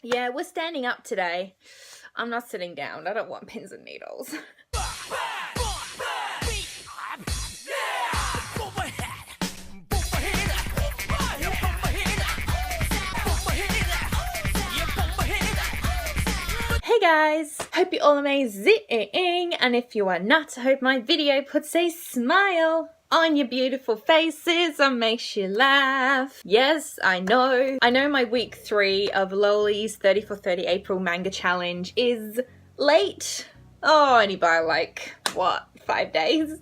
Yeah, we're standing up today. I'm not sitting down. I don't want pins and needles. Hey guys, hope you're all amazing, and if you are not, I hope my video puts a smile on your beautiful faces and makes you laugh. Yes, I know my week 3 of Lohali's 30 for 30 April manga challenge is late. Oh, only by like, what, 5 days?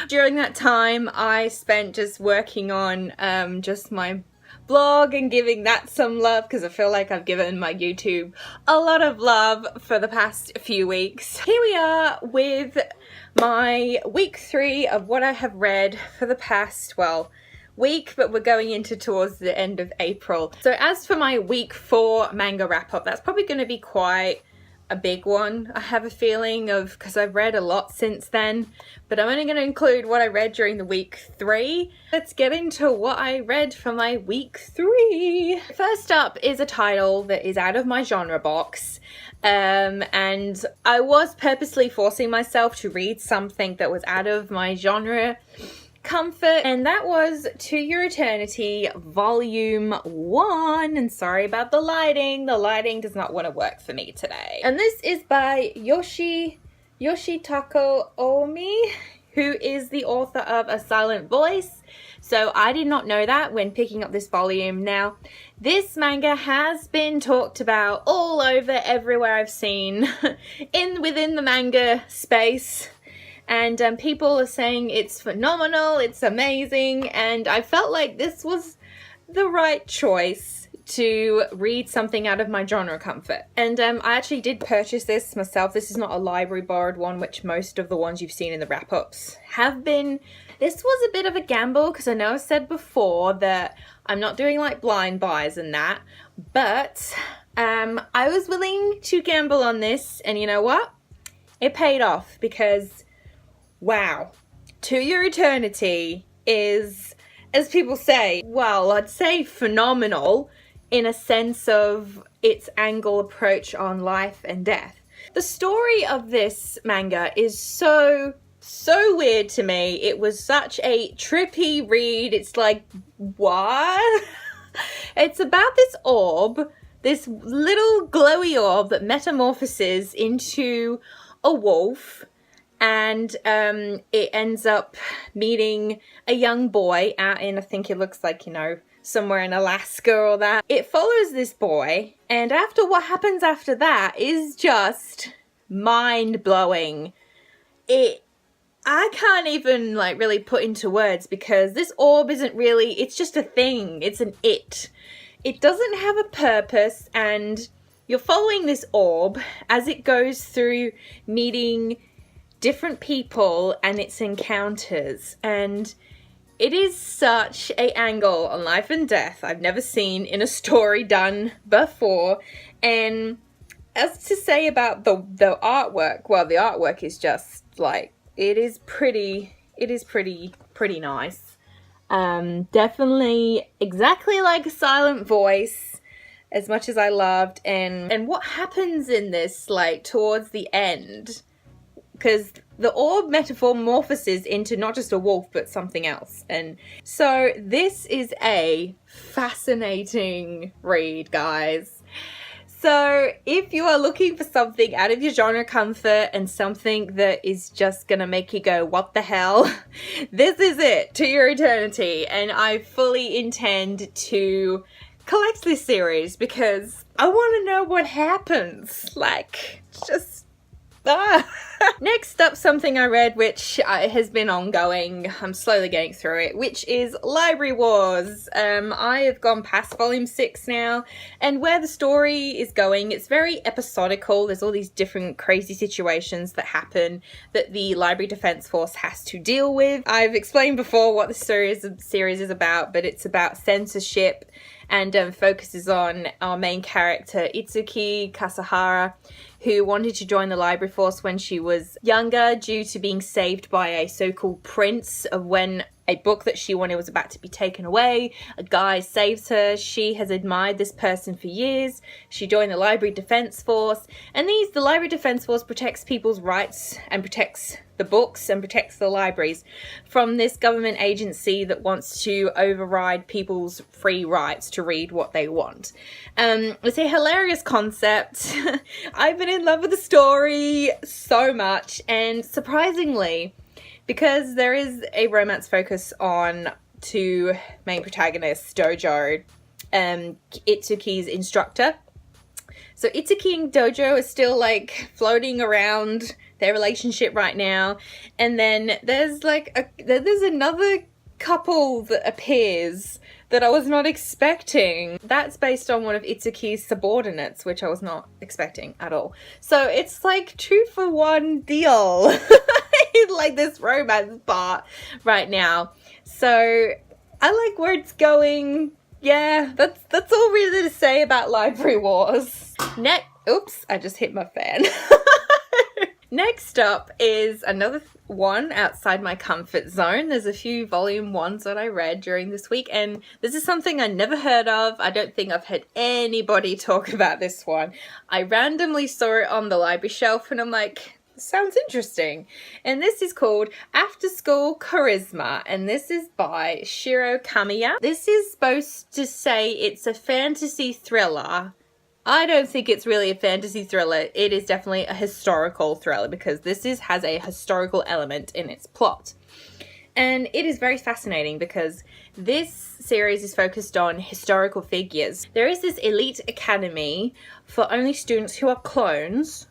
During that time, I spent just working on just my blog and giving that some love, because I feel like I've given my YouTube a lot of love for the past few weeks. Here we are with my week 3 of what I have read for the past, well, week, but we're going into towards the end of April. So as for my week 4 manga wrap up, that's probably going to be quite a big one, I have a feeling, of because I've read a lot since then, but I'm only going to include what I read during the week 3. Let's get into what I read for my week 3. First up is a title that is out of my genre box, and I was purposely forcing myself to read something that was out of my genre comfort, and that was To Your Eternity Volume 1. And sorry about the lighting does not want to work for me today. And this is by Yoshitaka Omi, who is the author of A Silent Voice. So I did not know that when picking up this volume. Now, this manga has been talked about all over, everywhere I've seen within the manga space. And people are saying it's phenomenal, it's amazing, and I felt like this was the right choice to read something out of my genre comfort. And I actually did purchase this myself. This is not a library borrowed one, which most of the ones you've seen in the wrap-ups have been. This was a bit of a gamble, because I know I said before that I'm not doing like blind buys and that, but I was willing to gamble on this, and you know what? It paid off, because wow, To Your Eternity is, as people say, well, I'd say phenomenal in a sense of its angle approach on life and death. The story of this manga is so weird to me. It was such a trippy read. It's like, what? It's about this orb, this little glowy orb that metamorphoses into a wolf. And it ends up meeting a young boy out in, I think it looks like, you know, somewhere in Alaska or that. It follows this boy, and what happens after that is just mind-blowing. I can't even like really put into words, because this orb isn't really, it's just a thing. It's an it. It doesn't have a purpose, and you're following this orb as it goes through meeting different people and its encounters, and it is such a angle on life and death I've never seen in a story done before. And as to say about the artwork, well, the artwork is just like, it is pretty nice. Definitely exactly like A Silent Voice, as much as I loved, and what happens in this, like towards the end, because the orb metamorphoses into not just a wolf, but something else. And so this is a fascinating read, guys. So if you are looking for something out of your genre comfort and something that is just gonna make you go, what the hell? This is it, To Your Eternity. And I fully intend to collect this series, because I want to know what happens. Like, just Next up, something I read which has been ongoing, I'm slowly getting through it, which is Library Wars. I have gone past volume 6 now, and where the story is going, it's very episodical. There's all these different crazy situations that happen that the Library Defense Force has to deal with. I've explained before what the series is about, but it's about censorship, and focuses on our main character, Itsuki Kasahara, who wanted to join the library force when she was younger due to being saved by a so-called prince of when a book that she wanted was about to be taken away. A guy saves her. She has admired this person for years. She joined the Library Defense Force. And the Library Defense Force protects people's rights and protects the books and protects the libraries from this government agency that wants to override people's free rights to read what they want. It's a hilarious concept. I've been in love with the story so much, and surprisingly, because there is a romance focus on two main protagonists, Dojo, Itsuki's instructor. So Itsuki and Dojo are still like floating around their relationship right now, and then there's like there's another couple that appears that I was not expecting. That's based on one of Itsuki's subordinates, which I was not expecting at all. So it's like 2-for-1 deal. Like this romance part right now. So I like where it's going. Yeah, that's all really to say about Library Wars. Oops, I just hit my fan. Next up is another one outside my comfort zone. There's a few volume ones that I read during this week, and this is something I never heard of. I don't think I've heard anybody talk about this one. I randomly saw it on the library shelf and I'm like, sounds interesting. And this is called After School Charisma, and this is by Shiro Kamiya. This is supposed to say it's a fantasy thriller. I don't think it's really a fantasy thriller. It is definitely a historical thriller because this has a historical element in its plot. And it is very fascinating because this series is focused on historical figures. There is this elite academy for only students who are clones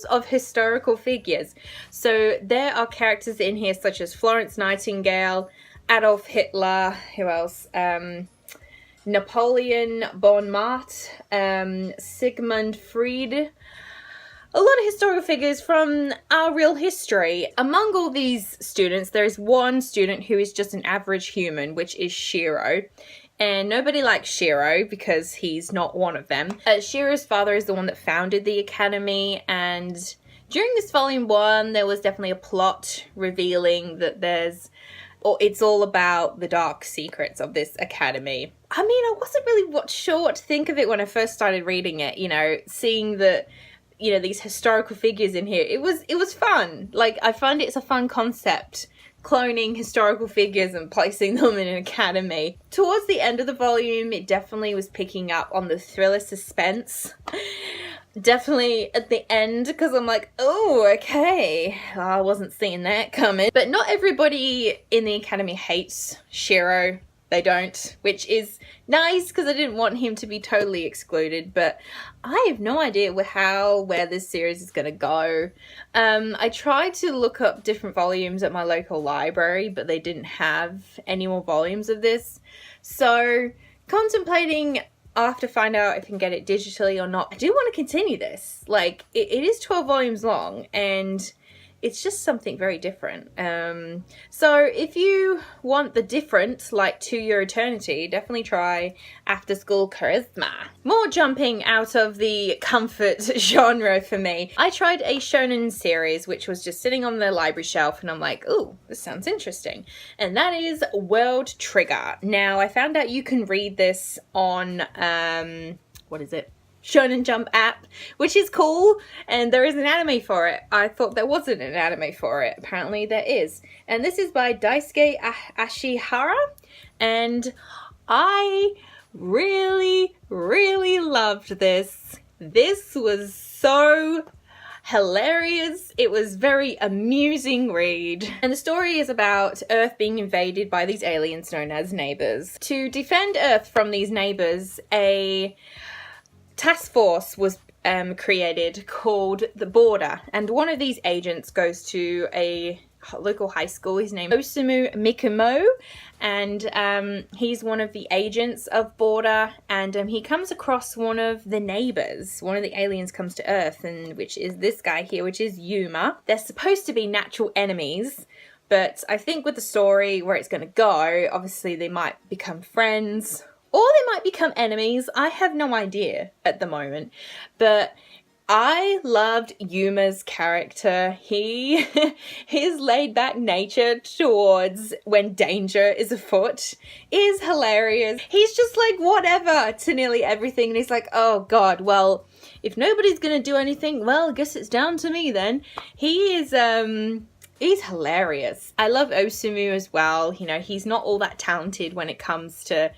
of historical figures. So there are characters in here such as Florence Nightingale, Adolf Hitler, who else? Napoleon Bonaparte, Sigmund Freud. A lot of historical figures from our real history. Among all these students, there is one student who is just an average human, which is Shiro. And nobody likes Shiro because he's not one of them. Shiro's father is the one that founded the academy, and during this volume 1, there was definitely a plot revealing that it's all about the dark secrets of this academy. I mean, I wasn't really sure what to think of it when I first started reading it, seeing that, these historical figures in here. It was fun. Like, I find it's a fun concept, cloning historical figures and placing them in an academy. Towards the end of the volume, it definitely was picking up on the thriller suspense. Definitely at the end, because I'm like, oh, okay, I wasn't seeing that coming. But not everybody in the academy hates Shiro. They don't, which is nice because I didn't want him to be totally excluded, but I have no idea where this series is going to go. I tried to look up different volumes at my local library, but they didn't have any more volumes of this. So contemplating after find out if I can get it digitally or not. I do want to continue this. Like, it is 12 volumes long, and it's just something very different. So if you want the different, like To Your Eternity, definitely try After School Charisma. More jumping out of the comfort genre for me. I tried a shonen series, which was just sitting on the library shelf, and I'm like, ooh, this sounds interesting. And that is World Trigger. Now, I found out you can read this on, what is it? Shonen Jump app, which is cool, and there is an anime for it. I thought there wasn't an anime for it. Apparently there is. And this is by Daisuke Ashihara, and I really, really loved this. This was so hilarious. It was very amusing read. And the story is about Earth being invaded by these aliens known as neighbors. To defend Earth from these neighbors, a task force was created called the Border, and one of these agents goes to a local high school. His name is Osamu Mikumo, and he's one of the agents of Border, and he comes across one of the neighbors. One of the aliens comes to Earth, and which is this guy here, which is Yuma. They're supposed to be natural enemies, but I think with the story where it's going to go, obviously they might become friends, or they might become enemies. I have no idea at the moment. But I loved Yuma's character. His laid-back nature towards when danger is afoot is hilarious. He's just like whatever to nearly everything, and he's like, oh god, well, if nobody's gonna do anything, well, I guess it's down to me then. He's hilarious. I love Osumu as well. You know, he's not all that talented when it comes to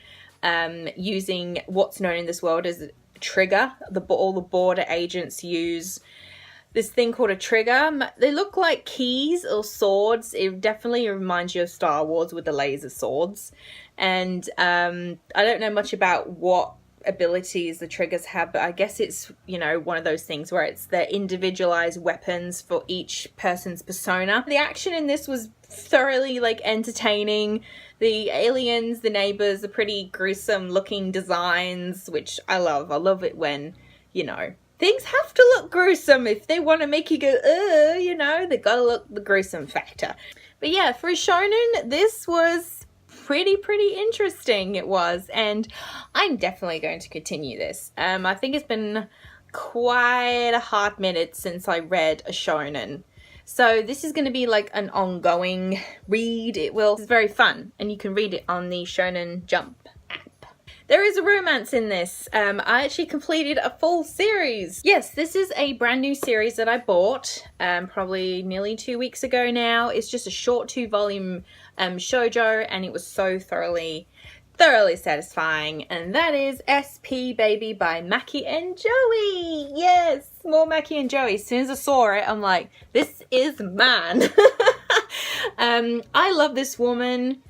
using what's known in this world as a trigger. All the border agents use this thing called a trigger. They look like keys or swords. It definitely reminds you of Star Wars with the laser swords. And I don't know much about what abilities the triggers have, but I guess it's, you know, one of those things where it's the individualized weapons for each person's persona. The action in this was thoroughly like entertaining. The aliens, the neighbors, are pretty gruesome looking designs, which I love. I love it when, you know, things have to look gruesome if they want to make you go, you know, they gotta look the gruesome factor. But yeah, for a shonen, this was pretty interesting. It was, and I'm definitely going to continue this. I think it's been quite a hard minute since I read a shonen, so this is going to be like an ongoing read. It's very fun, and you can read it on the Shonen Jump app. There is a romance in this. I actually completed a full series. Yes, this is a brand new series that I bought probably nearly 2 weeks ago now. It's just a short 2-volume shoujo, and it was so thoroughly satisfying, and that is SP Baby by Maki and Joey. Yes, more Maki and Joey. As soon as I saw it, I'm like, this is man. I love this woman.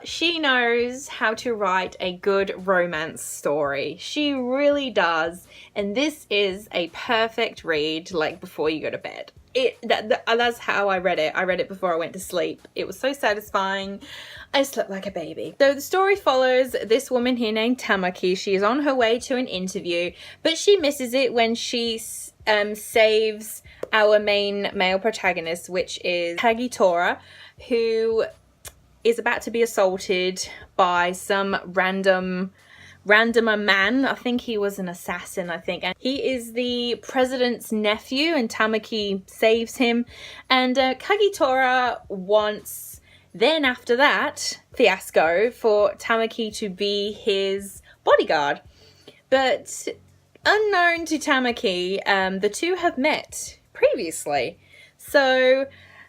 She knows how to write a good romance story. She really does, and this is a perfect read, like before you go to bed. That's how I read it. I read it before I went to sleep. It was so satisfying. I slept like a baby. So the story follows this woman here named Tamaki. She is on her way to an interview, but she misses it when she saves our main male protagonist, which is Kagitora, who is about to be assaulted by some randomer man. I think he was an assassin, and he is the president's nephew, and Tamaki saves him, and Kagitora wants, then after that fiasco, for Tamaki to be his bodyguard. But unknown to Tamaki, the two have met previously. So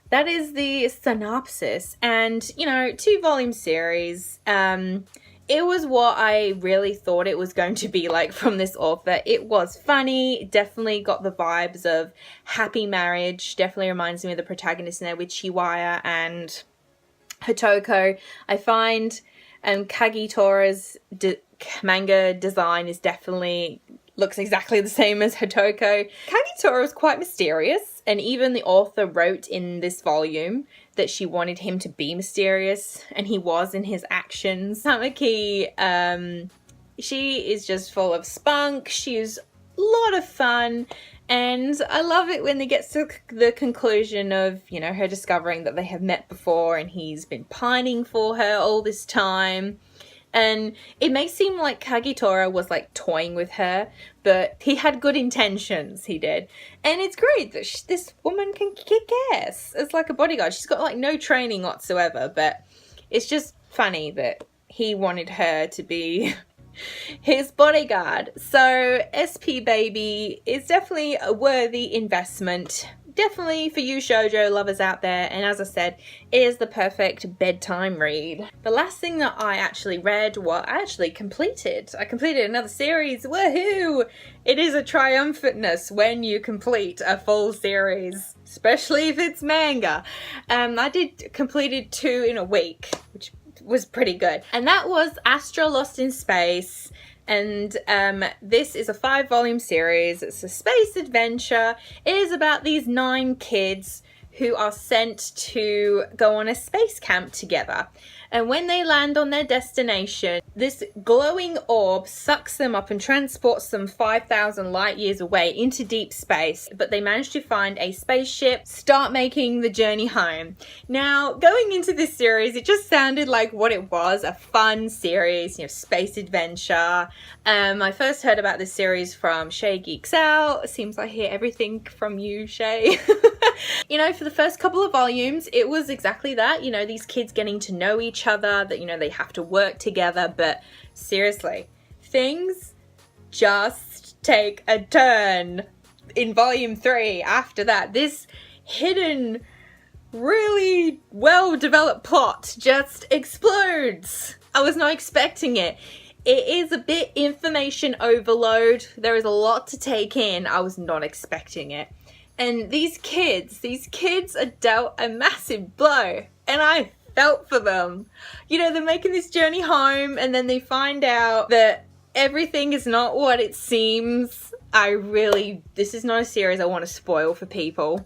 that is the synopsis, and, you know, 2-volume series. It was what I really thought it was going to be like from this author. It was funny, definitely got the vibes of happy marriage, definitely reminds me of the protagonist in there with Chiwaya and Hotoko. I find Kagitora's manga design is definitely looks exactly the same as Hotoko. Kagitora was quite mysterious, and even the author wrote in this volume that she wanted him to be mysterious, and he was in his actions. Tamaki, she is just full of spunk. She's a lot of fun, and I love it when they get to the conclusion of, you know, her discovering that they have met before and he's been pining for her all this time. And it may seem like Kagitora was like toying with her, but he had good intentions, he did. And it's great that this woman can kick ass as like a bodyguard. She's got like no training whatsoever, but it's just funny that he wanted her to be his bodyguard. So SP Baby is definitely a worthy investment. Definitely for you shoujo lovers out there, and as I said, it is the perfect bedtime read. The last thing that I actually read, I actually completed. I completed another series. Woohoo! It is a triumphantness when you complete a full series, especially if it's manga. I completed 2 in a week, which was pretty good. And that was Astra Lost in Space. And this is a 5-volume series. It's a space adventure. It is about these 9 kids who are sent to go on a space camp together. And when they land on their destination, this glowing orb sucks them up and transports them 5,000 light years away into deep space. But they manage to find a spaceship, start making the journey home. Now, going into this series, it just sounded like what it was, a fun series, you know, space adventure. I first heard about this series from Shay Geeks Out. It seems I hear everything from you, Shay. You know, for the first couple of volumes, it was exactly that. You know, these kids getting to know each other, that, you know, they have to work together. But seriously, things just take a turn in volume 3 after that. This hidden, really well-developed plot just explodes. I was not expecting it. It is a bit information overload. There is a lot to take in. I was not expecting it. And these kids are dealt a massive blow, and I felt for them. You know, they're making this journey home, and then they find out that everything is not what it seems. This is not a series I want to spoil for people.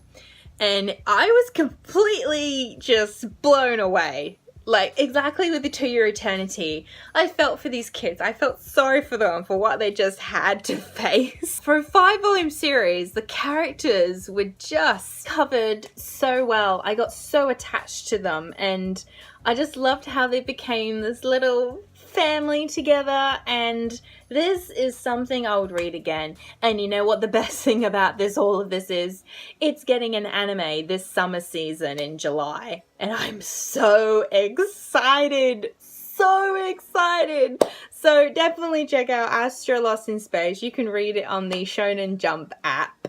And I was completely just blown away. Like, exactly with the 2 Year Eternity, I felt for these kids. I felt sorry for them for what they just had to face. For a 5-volume series, the characters were just covered so well. I got so attached to them, and I just loved how they became this little family together, and this is something I would read again. And you know what the best thing about all of this is? It's getting an anime this summer season in July, and I'm so excited. So excited. So definitely check out Astra Lost in Space. You can read it on the Shonen Jump app,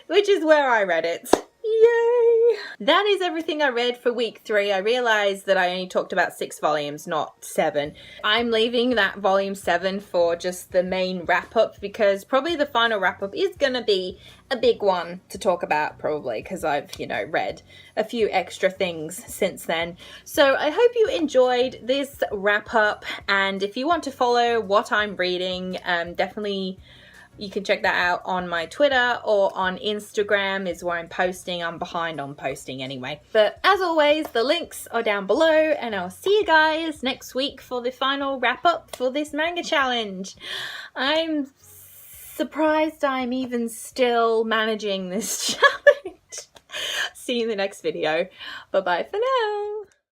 which is where I read it. Yay! That is everything I read for week 3. I realised that I only talked about 6 volumes, not 7. I'm leaving that volume 7 for just the main wrap-up, because probably the final wrap-up is going to be a big one to talk about, probably, because I've, you know, read a few extra things since then. So I hope you enjoyed this wrap-up, and if you want to follow what I'm reading, definitely you can check that out on my Twitter or on Instagram is where I'm posting. I'm behind on posting anyway. But as always, the links are down below, and I'll see you guys next week for the final wrap up for this manga challenge. I'm surprised I'm even still managing this challenge. See you in the next video. Bye bye for now.